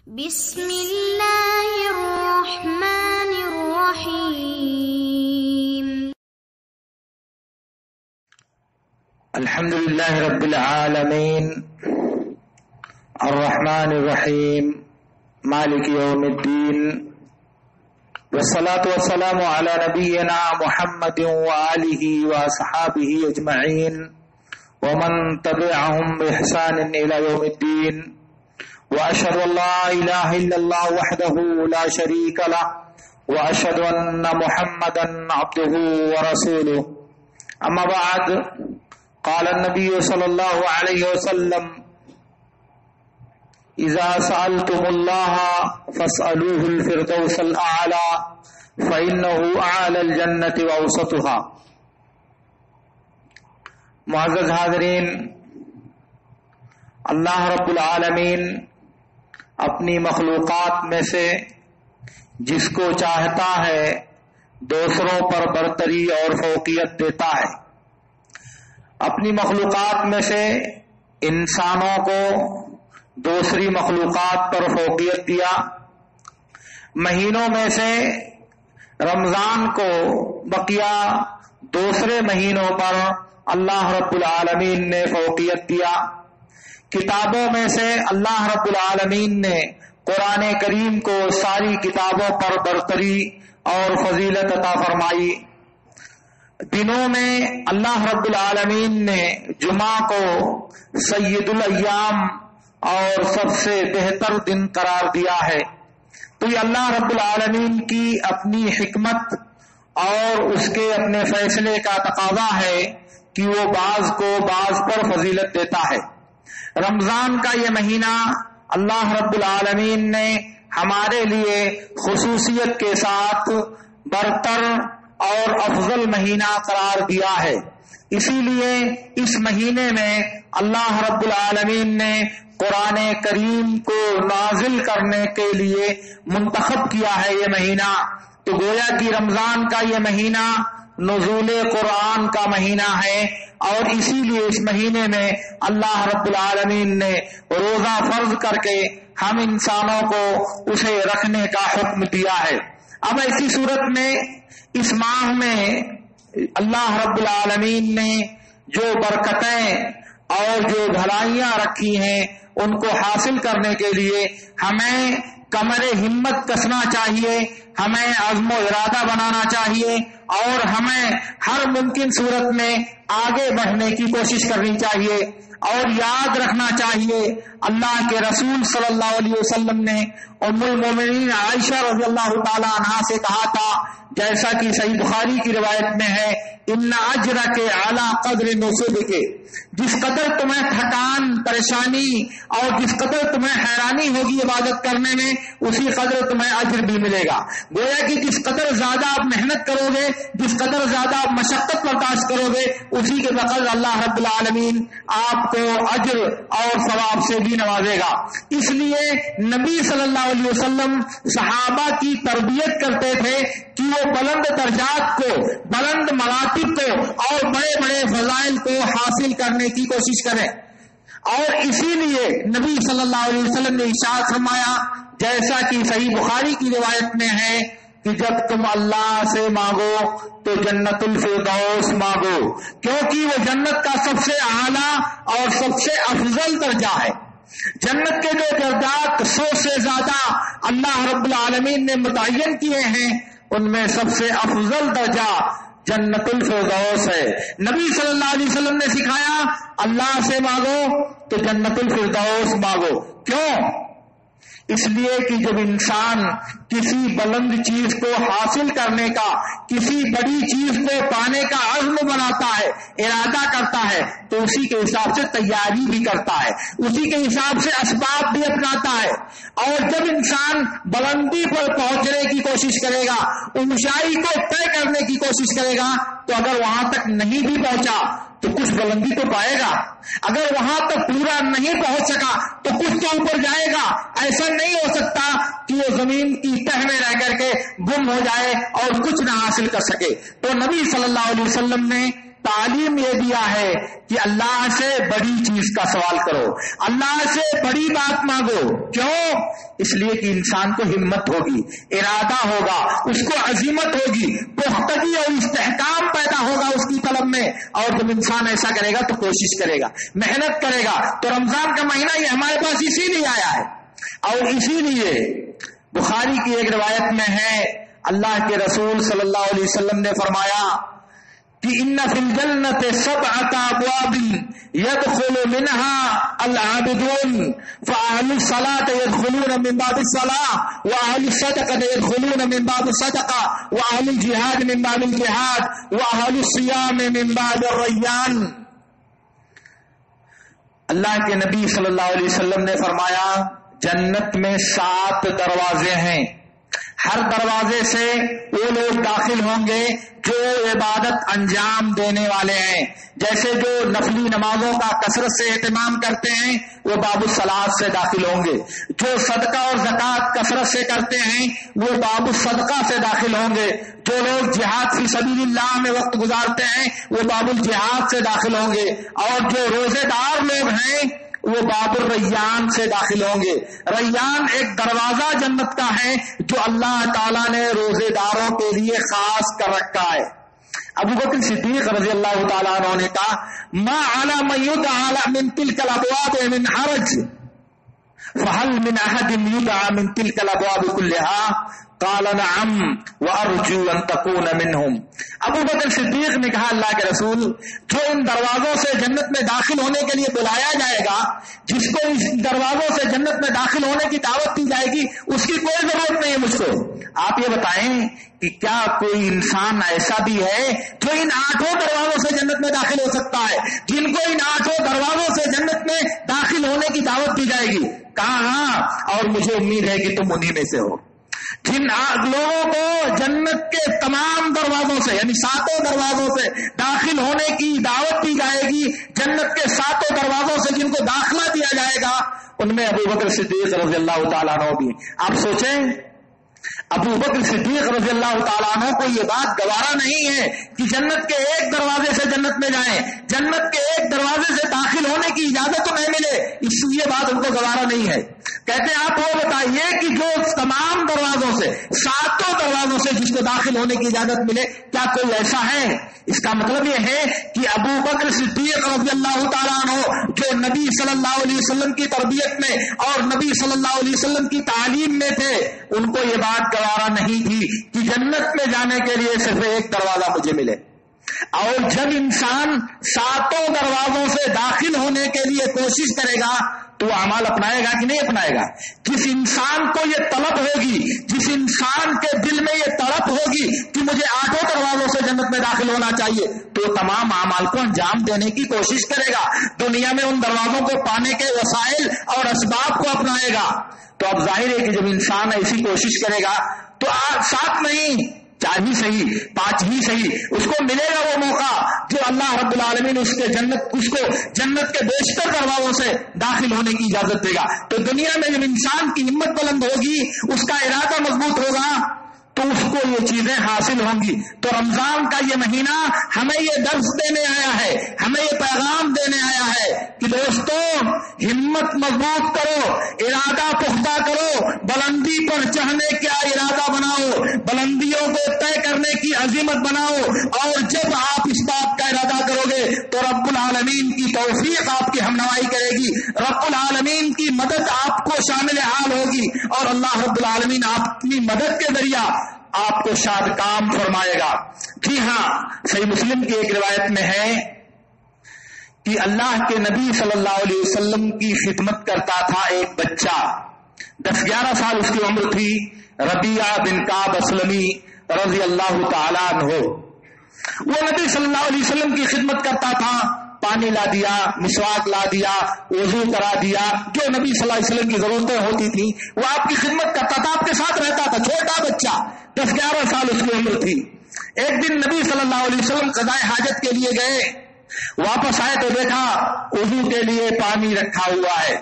بسم اللہ الرحمن الرحیم. الحمد للہ رب العالمین الرحمن الرحیم مالک یوم الدین والصلاة والسلام علی نبینا محمد وآلہ واصحابہ اجمعین ومن تبعهم بإحسان إلى يوم الدين وأشهد أن لا إله إلا الله وحده لا شريك له وأشهد أن محمدا عبده ورسوله. أما بعد، قال النبي صلى الله عليه وسلم: إذا سألتم الله فاسألوه الفردوس الأعلى فإنه أعلى الجنة وأوسطها. معزز حاضرین، اللہ رب العالمین اپنی مخلوقات میں سے جس کو چاہتا ہے دوسروں پر برتری اور فوقیت دیتا ہے. اپنی مخلوقات میں سے انسانوں کو دوسری مخلوقات پر فوقیت دیا. مہینوں میں سے رمضان کو بقیہ دوسرے مہینوں پر اللہ رب العالمین نے فوقیت دیا. کتابوں میں سے اللہ رب العالمین نے قرآن کریم کو ساری کتابوں پر برتری اور فضیلت عطا فرمائی. دنوں میں اللہ رب العالمین نے جمعہ کو سید الایام اور سب سے بہتر دن قرار دیا ہے. تو یہ اللہ رب العالمین کی اپنی حکمت اور اس کے اپنے فیصلے کا تقاضا ہے کہ وہ بعض کو بعض پر فضیلت دیتا ہے. رمضان کا یہ مہینہ اللہ رب العالمین نے ہمارے لیے خصوصیت کے ساتھ برتر اور افضل مہینہ قرار دیا ہے. اسی لیے اس مہینے میں اللہ رب العالمین نے قرآن کریم کو نازل کرنے کے لیے منتخب کیا ہے یہ مہینہ. تو گویا کہ رمضان کا یہ مہینہ نزول قرآن کا مہینہ ہے، اور اسی لیے اس مہینے میں اللہ رب العالمین نے روزہ فرض کر کے ہم انسانوں کو اسے رکھنے کا حکم دیا ہے. اب ایسی صورت میں اس ماہ میں اللہ رب العالمین نے جو برکتیں اور جو بھلائیاں رکھی ہیں ان کو حاصل کرنے کے لیے ہمیں کمر ہمت کسنا چاہیے، ہمیں عزم و ارادہ بنانا چاہیے، اور ہمیں ہر ممکن صورت میں آگے بڑھنے کی کوشش کرنی چاہیے. اور یاد رکھنا چاہیے اللہ کے رسول صلی اللہ علیہ وسلم نے ام المومنین عائشہ رضی اللہ تعالی عنہا سے کہا تھا، جیسا کہ صحیح بخاری کی روایت میں ہے: ان اجرک علی قدر نصبک، جس قدر تمہیں تھکان پریشانی اور جس قدر تمہیں حیرانی ہوگی عبادت کرنے میں، اسی قدر تمہیں اجر بھی ملے گا. گویا کہ جس قدر زیادہ آپ محنت کرو گے، جس قدر زیادہ آپ مشقت برداشت کرو گے، اسی کے بقدر اللہ رب العالمین آپ کو اجر اور ثواب سے بھی نوازے گا. اس لیے نبی صلی اللہ علیہ وسلم صحابہ کی تربیت کرتے تھے کہ وہ بلند درجات کو، بلند مراتب کو اور بڑے بڑے فضائل کو حاصل کرنے کی کوشش کریں. اور اسی لیے نبی صلی اللہ علیہ وسلم نے ارشاد فرمایا، جیسا کہ صحیح بخاری کی روایت میں ہے کہ جب تم اللہ سے مانگو تو جنت الفردوس مانگو، کیونکہ وہ جنت کا سب سے اعلیٰ اور سب سے افضل درجہ ہے. جنت کے جو درجات 100 سے زیادہ اللہ رب العالمین نے متعین کیے ہیں، ان میں سب سے افضل درجہ جنت الفردوس ہے. نبی صلی اللہ علیہ وسلم نے سکھایا اللہ سے مانگو تو جنت الفردوس مانگو. کیوں؟ اس لیے کہ جب انسان کسی بلند چیز کو حاصل کرنے کا، کسی بڑی چیز کو پانے کا عزم بناتا ہے، ارادہ کرتا ہے، تو اسی کے حساب سے تیاری بھی کرتا ہے، اسی کے حساب سے اسباب بھی اپناتا ہے. اور جب انسان بلندی پر پہنچنے کی کوشش کرے گا، اونچائی کو طے کرنے کی کوشش کرے گا، تو اگر وہاں تک نہیں بھی پہنچا تو کچھ بلندی تو پائے گا. اگر وہاں تک پورا نہیں پہنچ سکا تو کچھ تو اوپر جائے گا. ایسا نہیں ہو سکتا کہ وہ زمین کی تہ میں رہ کر کے گم ہو جائے اور کچھ نہ حاصل کر سکے. تو نبی صلی اللہ علیہ وسلم نے تعلیم یہ دیا ہے کہ اللہ سے بڑی چیز کا سوال کرو، اللہ سے بڑی بات مانگو۔ کیوں؟ اس لیے کہ انسان کو ہمت ہوگی، ارادہ ہوگا، اس کو عزیمت ہوگی، پختگی اور استحکام پیدا ہوگا اس کی طلب میں۔ اور جب انسان ایسا کرے گا تو کوشش کرے گا، محنت کرے گا۔ تو رمضان کا مہینہ یہ ہمارے پاس اسی لیے آیا ہے، اور اسی لیے بخاری کی ایک روایت میں ہے، اللہ کے رسول صلی اللہ علیہ وسلم نے فرمایا کہ ان فی الجنۃ سبعۃ ابواب يدخل منها العابدون فاهل الصلاة يدخلون من باب الصلاة واهل الصدقة يدخلون من باب الصدقة واهل الجهاد من باب الجهاد واهل الصيام من باب الريان۔ اللہ کے نبی صلی اللہ علیہ وسلم نے فرمایا جنت میں 7 دروازے ہیں، ہر دروازے سے وہ لوگ داخل ہوں گے جو عبادت انجام دینے والے ہیں، جیسے جو نفلی نمازوں کا کثرت سے اہتمام کرتے ہیں وہ باب الصلاۃ سے داخل ہوں گے، جو صدقہ اور زکوٰۃ کثرت سے کرتے ہیں وہ باب الصدقہ سے داخل ہوں گے، جو لوگ جہاد فی سبیل اللہ میں وقت گزارتے ہیں وہ باب الجہاد سے داخل ہوں گے، اور جو روزے دار لوگ ہیں وہ باب الریان سے داخل ہوں گے۔ ریان ایک دروازہ جنت کا ہے جو اللہ تعالیٰ نے روزے داروں کے لیے خاص کر رکھا ہے۔ ابو بکر صدیق رضی اللہ تعالیٰ عنہ نے کہا ما علی من یدعى من تلک الابواب من حرج فهل من احد یدعى من تلک الابواب كلها قال نعم وارجو ان تكون منهم۔ ابو بکر صدیق نے کہا اللہ کے رسول جو ان دروازوں سے جنت میں داخل ہونے کے لیے بلایا جائے گا، جس کو اس دروازوں سے جنت میں داخل ہونے کی دعوت دی جائے گی، اس کی کوئی ضرورت نہیں ہے مجھ کو۔ آپ یہ بتائیں کہ کیا کوئی انسان ایسا بھی ہے جو ان 8 دروازوں سے جنت میں داخل ہو سکتا ہے، جن کو ان 8 دروازوں سے جنت میں داخل ہونے کی دعوت دی جائے گی؟ کہا ہاں، اور مجھے امید ہے کہ تم انہی میں سے ہو۔ جن لوگوں کو جنت کے تمام دروازوں سے یعنی 7 دروازوں سے داخل ہونے کی دعوت دی جائے گی، جنت کے 7 دروازوں سے جن کو داخلہ دیا جائے گا، ان میں ابو بکر صدیق رضی اللہ تعالیٰ عنہ بھی۔ آپ سوچیں ابو بکر صدیق رضی اللہ تعالیٰ عنہ کو یہ بات گوارا نہیں ہے کہ جنت کے ایک دروازے سے جنت میں جائیں، جنت کے ایک دروازے سے داخل ہونے کی اجازت تو نہیں ملے، اس لیے بات ان کو گوارا نہیں ہے۔ کہتے ہیں آپ وہ بتائیے کہ جو تمام دروازوں سے 7 دروازوں سے جس کو داخل ہونے کی اجازت ملے، کیا کوئی ایسا ہے؟ اس کا مطلب یہ ہے کہ ابو بکر صدیق رضی اللہ تعالیٰ عنہ جو نبی صلی اللہ علیہ وسلم کی تربیت میں اور نبی صلی اللہ علیہ وسلم کی تعلیم میں تھے، ان کو یہ بات گوارا نہیں تھی کہ جنت میں جانے کے لیے صرف ایک دروازہ مجھے ملے۔ اور جب انسان 7 دروازوں سے داخل ہونے کے لیے کوشش کرے گا تو وہ اعمال اپنائے گا کہ نہیں اپنائے گا؟ جس انسان کو یہ طلب ہوگی، جس انسان کے دل میں یہ طلب ہوگی کہ مجھے 8 دروازوں سے جنت میں داخل ہونا چاہیے، تو تمام اعمال کو انجام دینے کی کوشش کرے گا، دنیا میں ان دروازوں کو پانے کے وسائل اور اسباب کو اپنائے گا۔ تو اب ظاہر ہے کہ جب انسان ایسی کوشش کرے گا تو 7 نہیں 4 ہی صحیح، 5 ہی صحیح، اس کو ملے گا وہ موقع جو اللہ رب العالمین اس کو جنت کے بیشتر دروازوں سے داخل ہونے کی اجازت دے گا۔ تو دنیا میں جب انسان کی ہمت بلند ہوگی، اس کا ارادہ مضبوط ہوگا، تو اس کو یہ چیزیں حاصل ہوں گی۔ تو رمضان کا یہ مہینہ ہمیں یہ درس دینے آیا ہے، ہمیں یہ پیغام دینے آیا ہے کہ دوستوں ہمت مضبوط کرو، ارادہ پختہ کرو، بلندی پر چڑھنے کا ارادہ بناؤ، بلندیوں کو طے کرنے کی عزیمت بناؤ، اور جب آپ اس بات کا ارادہ کرو گے تو رب العالمین کی توفیق آپ کی ہمنوائی کرے گی، رب العالمین کی مدد آپ کو شامل حال ہوگی، اور اللہ رب العالمین آپ کی مدد کے ذریعہ آپ کو شاد کام فرمائے گا۔ جی ہاں، صحیح مسلم کی ایک روایت میں ہے کہ اللہ کے نبی صلی اللہ علیہ وسلم کی خدمت کرتا تھا ایک بچہ، 10-11 سال اس کی عمر تھی، ربیعہ بن کعب اسلمی رضی اللہ تعالیٰ عنہ۔ وہ نبی صلی اللہ علیہ وسلم کی خدمت کرتا تھا، پانی لا دیا، مسواک لا دیا، وضو کرا دیا، جو نبی صلی اللہ علیہ وسلم کی ضرورتیں ہوتی تھیں وہ آپ کی خدمت کرتا تھا، آپ کے ساتھ رہتا تھا، چھوٹا بچہ 10-11 سال اس کی عمر تھی۔ ایک دن نبی صلی اللہ علیہ وسلم قضائے حاجت کے لیے گئے، واپس آئے تو دیکھا وضو کے لیے پانی رکھا ہوا ہے۔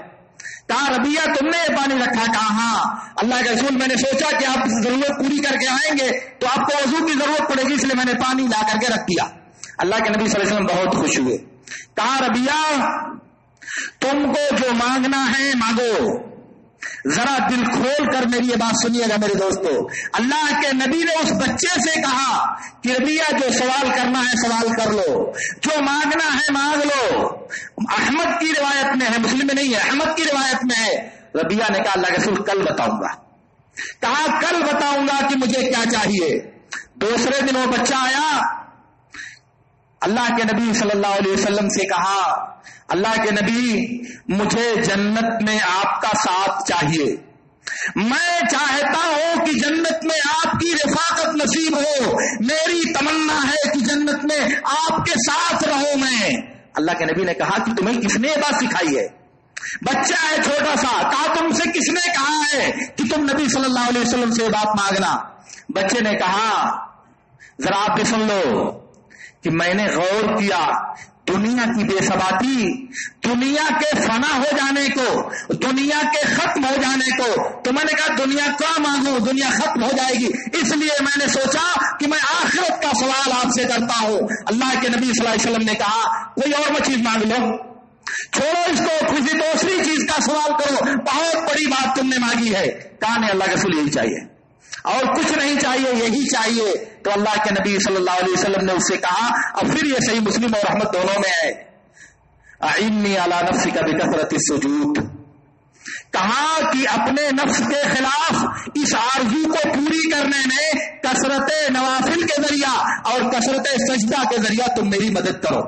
کہا ربیعہ تم نے یہ پانی رکھا؟ کہا ہاں اللہ کے رسول، میں نے سوچا کہ آپ ضرورت پوری کر کے آئیں گے تو آپ کو وضو کی ضرورت پڑے گی، اس لیے میں نے پانی لا کر کے رکھ دیا۔ اللہ کے نبی صلی اللہ علیہ وسلم بہت خوش ہوئے. کہا ربیہ تم کو جو مانگنا ہے مانگو. ذرا دل کھول کر میری یہ بات سنیے گا میرے دوستو. اللہ کے نبی نے اس بچے سے کہا کہ ربیہ جو سوال کرنا ہے سوال کر لو, جو مانگنا ہے مانگ لو. احمد کی روایت میں ہے, مسلم میں نہیں ہے, احمد کی روایت میں ہے. ربیہ نے کہا اللہ کے رسول کل بتاؤں گا. کہا کل بتاؤں گا کہ مجھے کیا چاہیے. دوسرے دن وہ بچہ آیا, اللہ کے نبی صلی اللہ علیہ وسلم سے کہا اللہ کے نبی مجھے جنت میں آپ کا ساتھ چاہیے. میں چاہتا ہوں کہ جنت میں آپ کی رفاقت نصیب ہو. میری تمنا ہے کہ جنت میں آپ کے ساتھ رہوں میں. اللہ کے نبی نے کہا کہ تمہیں کس نے یہ بات سکھائی ہے؟ بچہ ہے چھوٹا سا. کہا تم سے کس نے کہا ہے کہ تم نبی صلی اللہ علیہ وسلم سے یہ بات مانگنا؟ بچے نے کہا ذرا آپ بھی سن لو کہ میں نے غور کیا دنیا کی بے ثباتی, دنیا کے فنا ہو جانے کو, دنیا کے ختم ہو جانے کو, تو میں نے کہا دنیا کیا مانگوں, دنیا ختم ہو جائے گی, اس لیے میں نے سوچا کہ میں آخرت کا سوال آپ سے کرتا ہوں. اللہ کے نبی صلی اللہ علیہ وسلم نے کہا کوئی اور چیز مانگ لو, چھوڑو اس کو, کسی دوسری چیز کا سوال کرو, بہت بڑی بات تم نے مانگی ہے. کہا نہیں اللہ کے رسول یہی چاہیے اور کچھ نہیں چاہیے, یہی چاہیے. تو اللہ کے نبی صلی اللہ علیہ وسلم نے اس سے کہا, اور پھر یہ صحیح مسلم اور احمد دونوں میں ہے, اعنی علی نفسک بکثرۃ السجود. کہا کہ اپنے نفس کے خلاف اس آرزو کو پوری کرنے میں کثرت نوافل کے ذریعہ اور کثرت سجدہ کے ذریعہ تم میری مدد کرو.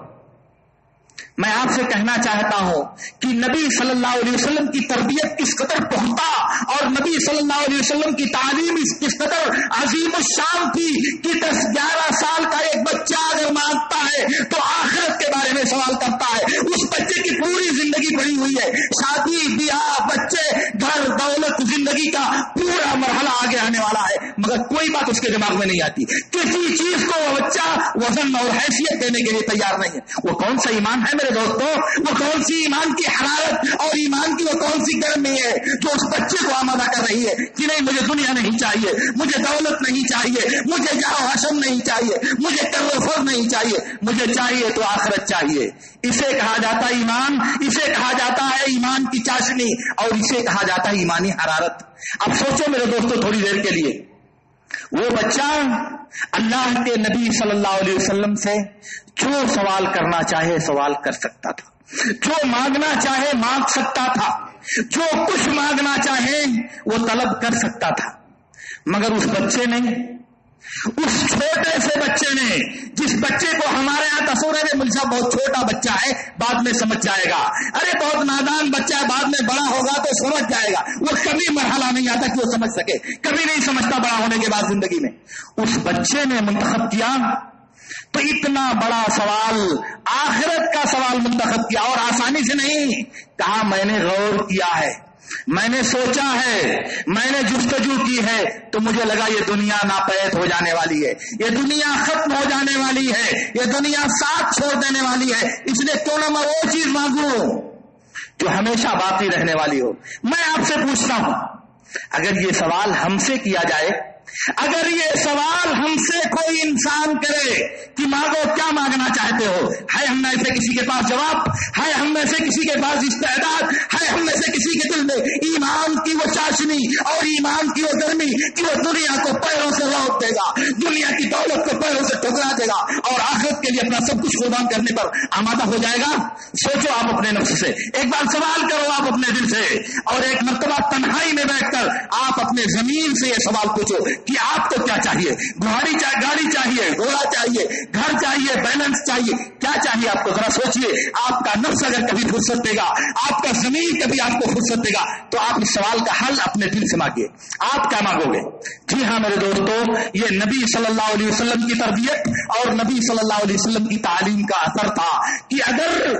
میں آپ سے کہنا چاہتا ہوں کہ نبی صلی اللہ علیہ وسلم کی تربیت کس قدر پختہ اور نبی صلی اللہ علیہ وسلم کی تعلیم کس قدر عظیم الشان تھی کہ 10-11 سال کا ایک بچہ اگر مانگتا ہے تو آخرت کے بارے میں سوال کرتا ہے. اس بچے کی پوری زندگی پڑی ہوئی ہے, شادی بیاہ, بچے, گھر, دولت, زندگی کا پورا مرحلہ آگے آنے والا ہے, مگر کوئی بات اس کے دماغ میں نہیں آتی. کسی چیز کو وہ بچہ وزن اور حیثیت دینے کے لیے تیار نہیں ہے. وہ کون سا ایمان ہے میرے دوستوں, وہ کون سی ایمان کی حرارت اور ایمان کی وہ کون سی گرمی ہے جو اس بچے کو آمادہ کر رہی ہے کہ نہیں مجھے دنیا نہیں چاہیے, مجھے دولت نہیں چاہیے, مجھے جاہ و حشم نہیں چاہیے, مجھے کر و فر نہیں چاہیے, مجھے چاہیے تو آخرت چاہیے. اسے کہا جاتا ہے ایمان, اسے کہا جاتا ہے ایمان کی چاشنی, اور اسے کہا جاتا ہے ایمانی حرارت. اب سوچو میرے دوستوں تھوڑی دیر کے لیے, وہ بچہ اللہ کے نبی صلی اللہ علیہ وسلم سے جو سوال کرنا چاہے سوال کر سکتا تھا, جو مانگنا چاہے مانگ سکتا تھا, جو کچھ مانگنا چاہے وہ طلب کر سکتا تھا. مگر اس بچے نے, اس چھوٹے سے بچے نے, جس بچے کو ہمارے یہاں تصور ہے مل صاحب بہت چھوٹا بچہ ہے بعد میں سمجھ جائے گا, ارے بہت نادان بچہ ہے بعد میں بڑا ہوگا تو سمجھ جائے گا, وہ کبھی مرحلہ نہیں آتا کہ وہ سمجھ سکے, کبھی نہیں سمجھتا بڑا ہونے کے بعد زندگی میں. اس بچے نے منتخب کیا تو اتنا بڑا سوال, آخرت کا سوال منتخب کیا, اور آسانی سے نہیں. کہا میں نے غور کیا ہے, میں نے سوچا ہے, میں نے جستجو کی ہے, تو مجھے لگا یہ دنیا ناپید ہو جانے والی ہے, یہ دنیا ختم ہو جانے والی ہے, یہ دنیا ساتھ چھوڑ دینے والی ہے, اس لیے کیوں نہ میں وہ چیز مانگوں جو ہمیشہ باقی رہنے والی ہو. میں آپ سے پوچھتا ہوں, اگر یہ سوال ہم سے کیا جائے, اگر یہ سوال ہم سے کوئی انسان کرے کہ مانگو کیا مانگنا چاہتے ہو, ہے ہم میں سے کسی کے پاس جواب, ہے ہم میں سے کسی کے پاس استعداد, ہے ہم میں سے کسی کے دل میں ایمان کی وہ چاشنی اور ایمان کی وہ گرمی کہ وہ دنیا کو پیروں سے روک دے گا, دنیا کی دولت کو پیروں سے ٹھکرا دے گا اور آخرت کے لیے اپنا سب کچھ قربان کرنے پر آمادہ ہو جائے گا. سوچو آپ اپنے نفس سے, ایک بار سوال کرو آپ اپنے دل سے, اور ایک مرتبہ تنہائی میں بیٹھ کر آپ اپنے زمین سے یہ سوال پوچھو کہ آپ کو کیا چاہیے, گاڑی چاہیے, گھوڑا چاہیے, گھر چاہیے, بیلنس چاہیے, کیا چاہیے آپ کو؟ ذرا سوچئے. آپ کا نفس اگر کبھی فرصت دے گا, آپ کا زمین کبھی آپ کو فرصت دے گا, تو آپ اس سوال کا حل اپنے دل سے مانگیے. آپ کیا مانگو گے؟ جی ہاں میرے دوستو, یہ نبی صلی اللہ علیہ وسلم کی تربیت اور نبی صلی اللہ علیہ وسلم کی تعلیم کا اثر تھا کہ اگر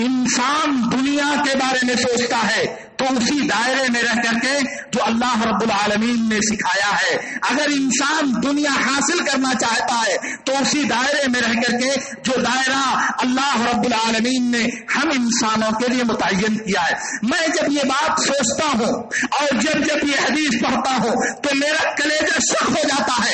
انسان دنیا کے بارے میں سوچتا ہے تو اسی دائرے میں رہ کر کے جو اللہ رب العالمین نے سکھایا ہے, اگر انسان دنیا حاصل کرنا چاہتا ہے تو اسی دائرے میں رہ کر کے جو دائرہ اللہ رب العالمین نے ہم انسانوں کے لیے متعین کیا ہے. میں جب یہ بات سوچتا ہوں اور جب یہ حدیث پڑھتا ہوں تو میرا کلیجہ شک ہو جاتا ہے.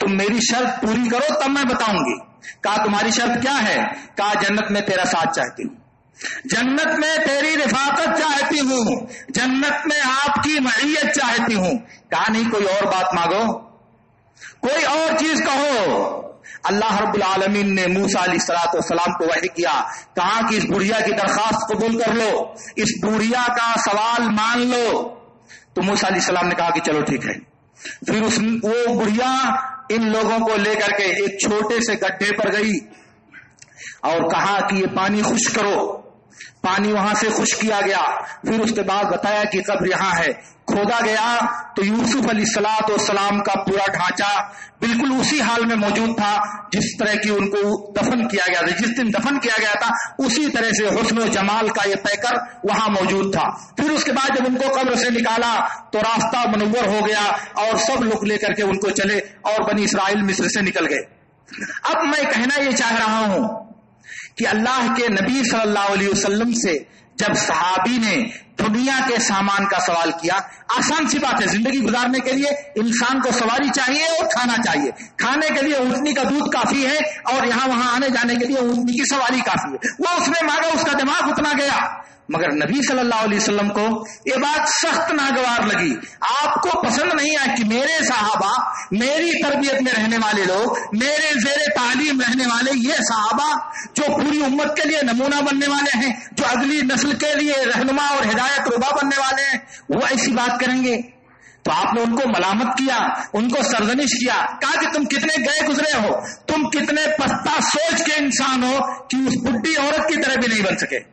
تم میری شرط پوری کرو تب میں بتاؤں گی. کہا تمہاری شرط کیا ہے؟ کہا جنت میں تیرا ساتھ چاہتی ہوں, جنت میں تیری رفاقت چاہتی ہوں, جنت میں آپ کی معیت چاہتی ہوں. کہا نہیں کوئی اور بات مانگو, کوئی اور چیز کہو. اللہ رب العالمین نے موسیٰ علیہ الصلوۃ والسلام کو وحی کیا, کہا کہ اس بڑھیا کی درخواست قبول کر لو, اس بڑھیا کا سوال مان لو. تو موسیٰ علیہ السلام نے کہا کہ چلو ٹھیک ہے. پھر وہ بڑھیا ان لوگوں کو لے کر کے ایک چھوٹے سے گڈھے پر گئی اور کہا کہ یہ پانی خشک کرو. پانی وہاں سے خشک کیا گیا. پھر اس کے بعد بتایا کہ قبر یہاں ہے. کھودا گیا تو یوسف علیہ الصلوۃ والسلام کا پورا ڈھانچہ بالکل اسی حال میں موجود تھا جس طرح کی ان کو دفن کیا گیا تھا. جس دن دفن کیا گیا تھا اسی طرح سے حسن و جمال کا یہ پیکر وہاں موجود تھا. پھر اس کے بعد جب ان کو قبر سے نکالا تو راستہ منور ہو گیا اور سب لوگ لے کر کے ان کو چلے اور بنی اسرائیل مصر سے نکل گئے. اب میں کہنا یہ چاہ رہا ہوں کہ اللہ کے نبی صلی اللہ علیہ وسلم سے جب صحابی نے دنیا کے سامان کا سوال کیا, آسان سی بات ہے, زندگی گزارنے کے لیے انسان کو سواری چاہیے اور کھانا چاہیے. کھانے کے لیے اونٹنی کا دودھ کافی ہے اور یہاں وہاں آنے جانے کے لیے اونٹنی کی سواری کافی ہے. وہ اس نے مانگا, اس کا دماغ اتنا گیا. مگر نبی صلی اللہ علیہ وسلم کو یہ بات سخت ناگوار لگی. آپ کو پسند نہیں آیا کہ میرے صحابہ, میری تربیت میں رہنے والے لوگ, میرے زیر تعلیم رہنے والے یہ صحابہ جو پوری امت کے لیے نمونہ بننے والے ہیں, جو اگلی نسل کے لیے رہنما اور ہدایت ربا بننے والے ہیں, وہ ایسی بات کریں گے؟ تو آپ نے ان کو ملامت کیا, ان کو سرزنش کیا, کہا کہ تم کتنے گئے گزرے ہو, تم کتنے پستہ سوچ کے انسان ہو کہ اس بڈھی عورت کی طرح بھی نہیں بن سکے,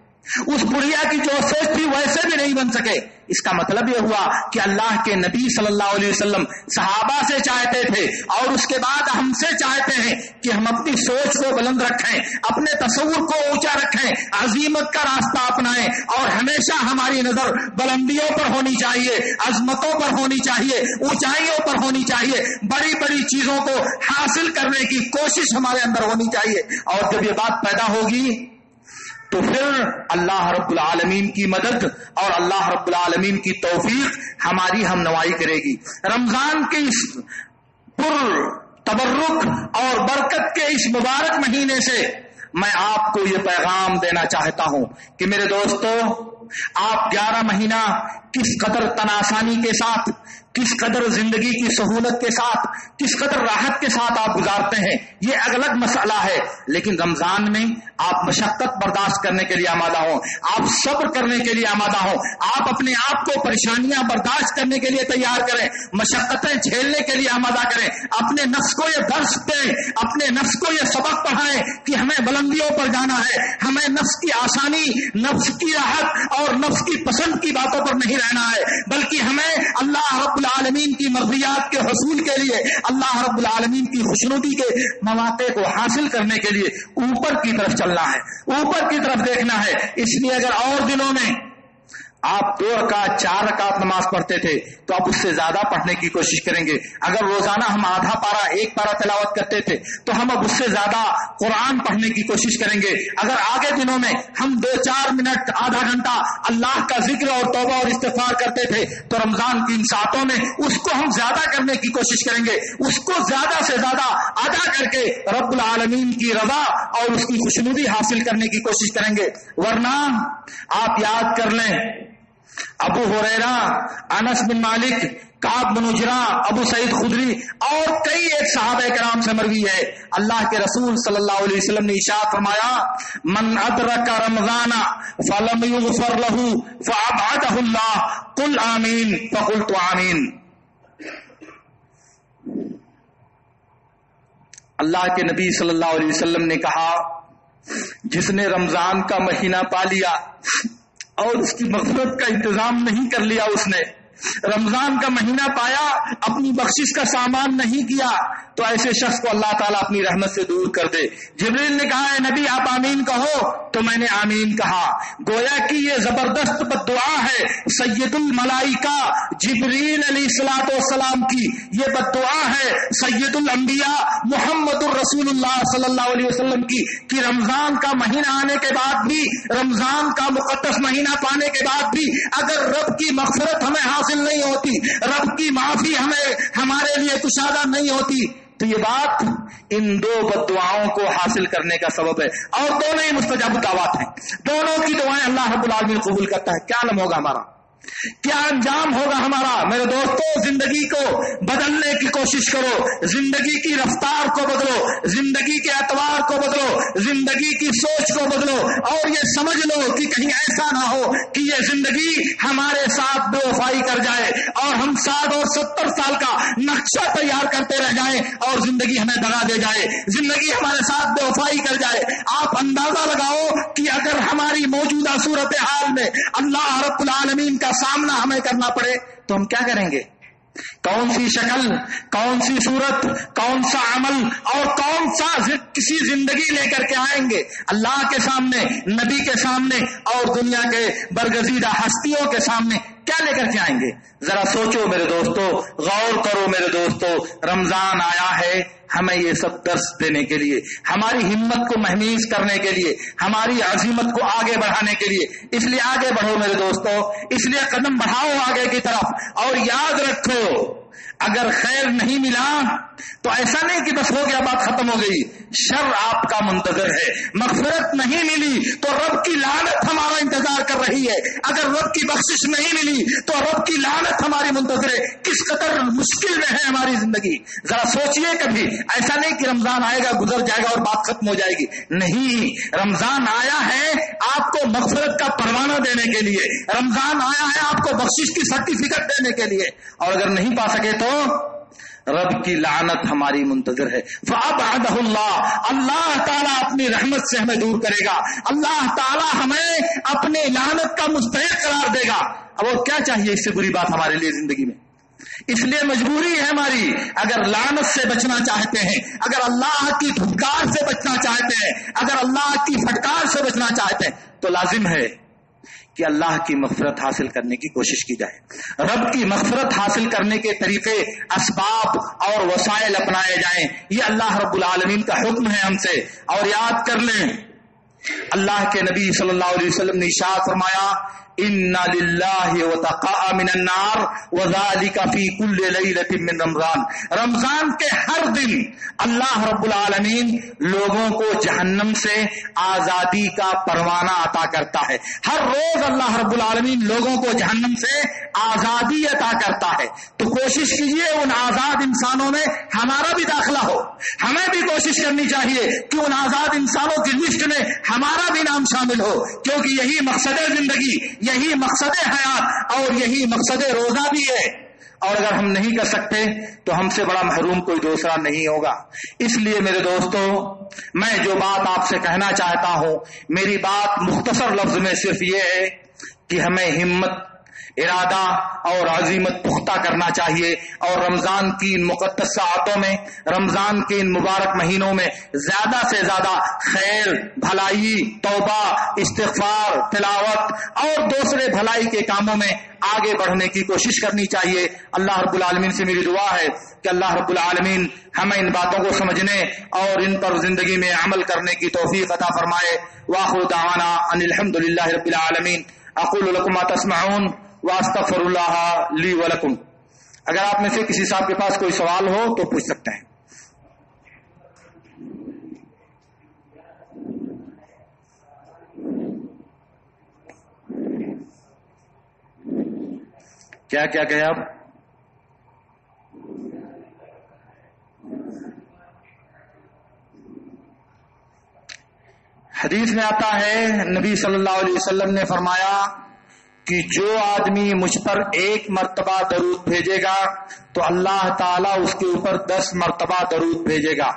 اس بڑھیا کی جو سوچ تھی ویسے بھی نہیں بن سکے. اس کا مطلب یہ ہوا کہ اللہ کے نبی صلی اللہ علیہ وسلم صحابہ سے چاہتے تھے اور اس کے بعد ہم سے چاہتے ہیں کہ ہم اپنی سوچ کو بلند رکھیں, اپنے تصور کو اونچا رکھیں, عظیمت کا راستہ اپنائیں اور ہمیشہ ہماری نظر بلندیوں پر ہونی چاہیے, عظمتوں پر ہونی چاہیے, اونچائیوں پر ہونی چاہیے, بڑی بڑی چیزوں کو حاصل کرنے کی کوشش ہمارے اندر ہونی چاہیے. اور جب یہ بات پیدا ہوگی تو پھر اللہ رب العالمین کی مدد اور اللہ رب العالمین کی توفیق ہماری ہم نوائی کرے گی. رمضان کے اس پر تبرک اور برکت کے اس مبارک مہینے سے میں آپ کو یہ پیغام دینا چاہتا ہوں کہ میرے دوستو, آپ 11 مہینہ کس قدر تناسانی کے ساتھ, کس قدر زندگی کی سہولت کے ساتھ, کس قدر راحت کے ساتھ آپ گزارتے ہیں یہ الگ مسئلہ ہے. لیکن رمضان میں آپ مشقت برداشت کرنے کے لیے آمادہ ہوں, آپ صبر کرنے کے لیے آمادہ ہوں, آپ اپنے آپ کو پریشانیاں برداشت کرنے کے لیے تیار کریں, مشقتیں جھیلنے کے لیے آمادہ کریں, اپنے نفس کو یہ درس دیں, اپنے نفس کو یہ سبق پڑھائیں کہ ہمیں بلندیوں پر جانا ہے, ہمیں نفس کی آسانی, نفس کی راحت اور نفس کی پسند کی باتوں پر نہیں رہنا ہے, بلکہ ہمیں اللہ رب العالمین کی مرضیات کے حصول کے لیے, اللہ رب العالمین کی خوشنودی کے مواقع کو حاصل کرنے کے لیے اوپر کی طرف چلنا ہے, اوپر کی طرف دیکھنا ہے. اس لیے اگر اور دنوں میں آپ 2 رکعت 4 رکعت نماز پڑھتے تھے تو آپ اس سے زیادہ پڑھنے کی کوشش کریں گے. اگر روزانہ ہم آدھا پارا 1 پارا تلاوت کرتے تھے تو ہم اب اس سے زیادہ قرآن پڑھنے کی کوشش کریں گے. اگر آگے دنوں میں ہم 2-4 منٹ آدھا گھنٹہ اللہ کا ذکر اور توبہ اور استغفار کرتے تھے تو رمضان کی ان ساعتوں میں اس کو ہم زیادہ کرنے کی کوشش کریں گے, اس کو زیادہ سے زیادہ ادا کر کے رب العالمین کی رضا اور اس کی خوشنودی حاصل کرنے کی کوشش کریں گے. ورنہ آپ یاد کر لیں, ابو ہریرہ, انس بن مالک, کعب بن عجرہ, ابو سعید خدری اور کئی ایک صحابہ کرام سے مروی ہے, اللہ کے رسول صلی اللہ علیہ وسلم نے ارشاد فرمایا, من ادرک رمضان فلم یغفر له فابعده اللہ, قل آمین فقلت آمین. اللہ کے نبی صلی اللہ علیہ وسلم نے کہا, جس نے رمضان کا مہینہ پا لیا اور اس کی مغفرت کا انتظام نہیں کر لیا, اس نے رمضان کا مہینہ پایا, اپنی بخشش کا سامان نہیں کیا, تو ایسے شخص کو اللہ تعالیٰ اپنی رحمت سے دور کر دے. جبریل نے کہا, اے نبی آپ آمین کہو, تو میں نے آمین کہا. گویا کہ یہ زبردست بددعا ہے سید الملائکہ جبریل علیہ الصلوۃ والسلام کی, یہ بددعا ہے سید الانبیاء محمد الرسول اللہ صلی اللہ علیہ وسلم کی کہ رمضان کا مہینہ آنے کے بعد بھی, رمضان کا مقدس مہینہ پانے کے بعد بھی اگر رب کی مغفرت ہمیں حاصل نہیں ہوتی, رب کی معافی ہمارے لیے کشادہ نہیں ہوتی, تو یہ بات ان دو بددعاؤں کو حاصل کرنے کا سبب ہے، اور دونوں ہی مستجاب دعوات ہیں، دونوں کی دعائیں اللہ رب العالمین قبول کرتا ہے۔ کیا عالم ہوگا ہمارا، کیا انجام ہوگا ہمارا؟ میرے دوستو، زندگی کو بدلنے کی کوشش کرو، زندگی کی رفتار کو بدلو، زندگی کے اعتبار کو بدلو، زندگی کی سوچ کو بدلو، اور یہ سمجھ لو کہ کہیں ایسا نہ ہو کہ یہ زندگی ہمارے ساتھ بے وفائی کر جائے اور ہم 60 اور 70 سال کا نقشہ تیار کرتے رہ جائیں اور زندگی ہمیں دگا دے جائے، زندگی ہمارے ساتھ بے وفائی کر جائے۔ آپ اندازہ لگاؤ کہ اگر ہماری موجودہ صورتحال میں اللہ رب العالمین کا سامنا ہمیں کرنا پڑے تو ہم کیا کریں گے؟ کون سی شکل، کون سی صورت، کون سا عمل اور کون سا کسی زندگی لے کر کے آئیں گے اللہ کے سامنے، نبی کے سامنے اور دنیا کے برگزیدہ ہستیوں کے سامنے؟ کیا لے کر کے آئیں گے؟ ذرا سوچو میرے دوستو، غور کرو میرے دوستو۔ رمضان آیا ہے ہمیں یہ سب درس دینے کے لیے، ہماری ہمت کو مہمیز کرنے کے لیے، ہماری عزیمت کو آگے بڑھانے کے لیے۔ اس لیے آگے بڑھو میرے دوستو، اس لیے قدم بڑھاؤ آگے کی طرف، اور یاد رکھو اگر خیر نہیں ملا تو ایسا نہیں کہ بس ہو گیا، بات ختم ہو گئی، شر آپ کا منتظر ہے۔ مغفرت نہیں ملی تو رب کی لعنت ہمارا انتظار کر رہی ہے، اگر رب کی بخشش نہیں ملی تو رب کی لعنت ہماری منتظر ہے۔ کس قدر مشکل میں ہے ہماری زندگی، ذرا سوچئے کبھی۔ ایسا نہیں کہ رمضان آئے گا، گزر جائے گا اور بات ختم ہو جائے گی، نہیں، رمضان آیا ہے آپ کو مغفرت کا پروانہ دینے کے لیے، رمضان آیا ہے آپ کو بخشش کی سرٹیفکیٹ دینے کے لیے، اور اگر نہیں پا سکے تو رب کی لعنت ہماری منتظر ہے۔ فَأَبْعَدَهُ اللَّهُ، اللہ تعالیٰ اپنی رحمت سے ہمیں دور کرے گا، اللہ تعالیٰ ہمیں اپنے لعنت کا مستحق قرار دے گا۔ اب اور کیا چاہیے اس سے بری بات ہمارے لیے زندگی میں؟ اس لیے مجبوری ہے ہماری، اگر لعنت سے بچنا چاہتے ہیں، اگر اللہ کی دھتکار سے بچنا چاہتے ہیں، اگر اللہ کی پھٹکار سے بچنا چاہتے ہیں، تو لازم ہے کہ اللہ کی مغفرت حاصل کرنے کی کوشش کی جائے، رب کی مغفرت حاصل کرنے کے طریقے، اسباب اور وسائل اپنائے جائیں۔ یہ اللہ رب العالمین کا حکم ہے ہم سے۔ اور یاد کر لیں، اللہ کے نبی صلی اللہ علیہ وسلم نے ارشاد فرمایا، اِنَّ لِلَّهِ وَتَقَاءَ مِنَ النَّارِ وَذَلِكَ فِي كُلِّ لَيْلَةٍ مِّن رمضان۔ رمضان کے ہر دن اللہ رب العالمین لوگوں کو جہنم سے آزادی کا پروانہ عطا کرتا ہے۔ ہر روز اللہ رب العالمین لوگوں کو جہنم سے آزادی عطا کرتا ہے۔ تو کوشش کیجئے ان آزاد انسانوں میں ہمارا بھی داخلہ ہو، ہمیں بھی کوشش کرنی چاہیے کہ ان آزاد انسانوں کی لسٹ میں ہمارا بھی نام شامل ہو، کیونکہ یہی مقصد زندگی، یہی مقصد حیات اور یہی مقصد روزہ بھی ہے۔ اور اگر ہم نہیں کر سکتے تو ہم سے بڑا محروم کوئی دوسرا نہیں ہوگا۔ اس لیے میرے دوستو، میں جو بات آپ سے کہنا چاہتا ہوں، میری بات مختصر لفظ میں صرف یہ ہے کہ ہمیں ہمت، ارادہ اور عزیمت پختہ کرنا چاہیے، اور رمضان کی ان مقدس ساعتوں میں، رمضان کے ان مبارک مہینوں میں زیادہ سے زیادہ خیر، بھلائی، توبہ، استغفار، تلاوت اور دوسرے بھلائی کے کاموں میں آگے بڑھنے کی کوشش کرنی چاہیے۔ اللہ رب العالمین سے میری دعا ہے کہ اللہ رب العالمین ہمیں ان باتوں کو سمجھنے اور ان پر زندگی میں عمل کرنے کی توفیق عطا فرمائے۔ وآخر دعوانا ان الحمد للہ رب العالمین۔ اقول لکم ما تسمعون واستغفر اللہ لی ولکم۔ اگر آپ میں سے کسی صاحب کے پاس کوئی سوال ہو تو پوچھ سکتے ہیں۔ کیا کیا کہے آپ؟ حدیث میں آتا ہے، نبی صلی اللہ علیہ وسلم نے فرمایا کہ جو آدمی مجھ پر 1 مرتبہ درود بھیجے گا تو اللہ تعالیٰ اس کے اوپر 10 مرتبہ درود بھیجے گا،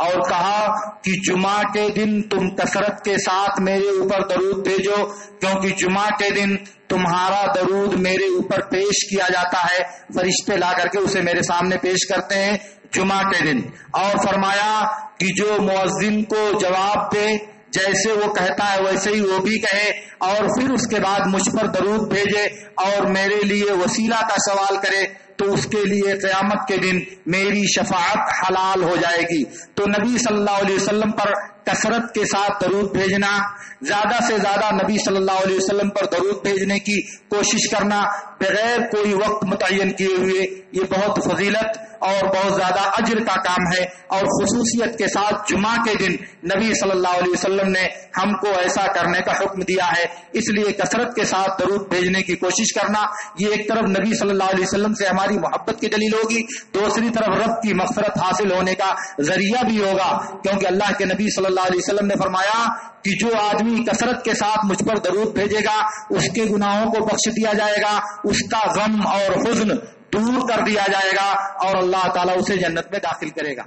اور کہا کہ جمعہ کے دن تم کثرت کے ساتھ میرے اوپر درود بھیجو، کیونکہ جمعہ کے دن تمہارا درود میرے اوپر پیش کیا جاتا ہے، فرشتے لا کر کے اسے میرے سامنے پیش کرتے ہیں جمعہ کے دن۔ اور فرمایا کہ جو مؤذن کو جواب دے، جیسے وہ کہتا ہے ویسے ہی وہ بھی کہے، اور پھر اس کے بعد مجھ پر درود بھیجے اور میرے لیے وسیلہ کا سوال کرے، تو اس کے لیے قیامت کے دن میری شفاعت حلال ہو جائے گی۔ تو نبی صلی اللہ علیہ وسلم پر کثرت کے ساتھ درود بھیجنا، زیادہ سے زیادہ نبی صلی اللہ علیہ وسلم پر درود بھیجنے کی کوشش کرنا بغیر کوئی وقت متعین کیے ہوئے، یہ بہت فضیلت اور بہت زیادہ اجر کا کام ہے. اور خصوصیت کے ساتھ جمعہ کے دن نبی صلی اللہ علیہ وسلم نے ہم کو ایسا کرنے کا حکم دیا ہے. اس لیے کثرت کے ساتھ درود بھیجنے کی کوشش کرنا، یہ ایک طرف نبی صلی اللہ علیہ وسلم سے ہماری محبت کی دلیل ہوگی، دوسری طرف رب کی مغفرت حاصل ہونے کا ذریعہ بھی ہوگا. کیونکہ اللہ کے نبی صلی اللہ علیہ وسلم نے فرمایا کہ جو آدمی کثرت کے ساتھ مجھ پر درود بھیجے گا اس کے گناہوں کو بخش دیا جائے گا، اس کا غم اور حزن دور کر دیا جائے گا اور اللہ تعالیٰ اسے جنت میں داخل کرے گا.